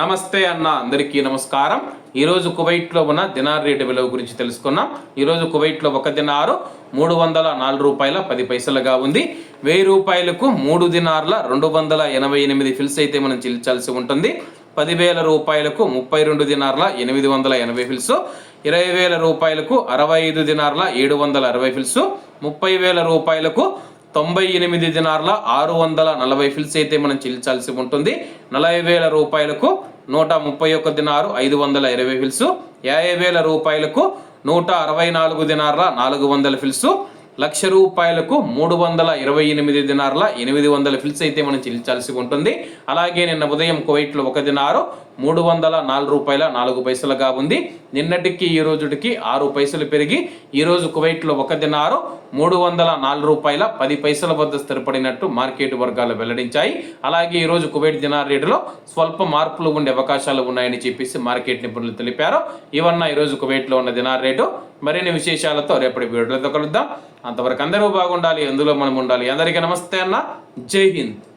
నమస్తే అన్న అందరికీ నమస్కారం। ఈరోజు కువైట్లో ఉన్న దినార్ రేటు విలువ గురించి తెలుసుకున్నాం। ఈరోజు కువైట్లో ఒక దినారు 304 రూపాయల 10 పైసలుగా ఉంది। 1000 రూపాయలకు 3 దినార్ల 288 ఫిల్స్ అయితే మనం చెల్లించాల్సి ఉంటుంది। 10,000 రూపాయలకు 32 దినార్ల 880 ఫిల్స్, 20,000 రూపాయలకు 65 దినార్ల 760 ఫిల్స్, 30,000 రూపాయలకు 98 దినార్ల 640 ఫిల్స్ అయితే మనం చెల్లించాల్సి ఉంటుంది। 40,000 రూపాయలకు 131 దినారు 520 ఫిల్స్, 50,000 రూపాయలకు 164 దినార్ల 400 ఫిల్స్, 1,00,000 రూపాయలకు 328 దినార్ల 800 ఫిల్స్ అయితే మనం చెల్లించాల్సి ఉంటుంది। అలాగే నిన్న ఉదయం కువైట్లో ఒక దినారు 304 రూపాయల 4 పైసలుగా ఉంది। నిన్నటికి ఈ రోజుకి 6 పైసలు పెరిగి ఈరోజు కువైట్లో ఒక దినారు 304 రూపాయల 10 పైసల వద్ద స్థిరపడినట్టు మార్కెట్ వర్గాలు వెల్లడించాయి। అలాగే ఈరోజు కువైట్ దినార్ రేటులో స్వల్ప మార్పులు ఉండే అవకాశాలు ఉన్నాయని చెప్పేసి మార్కెట్ నిపుణులు తెలిపారు। ఇవన్న ఈరోజు కువైట్లో ఉన్న దినార్ రేటు। మరిన్ని విశేషాలతో రేపటి వీడియోతో కలుద్దాం। అంతవరకు అందరూ బాగుండాలి, అందులో మనం ఉండాలి। అందరికీ నమస్తే అన్న, జై హింద్।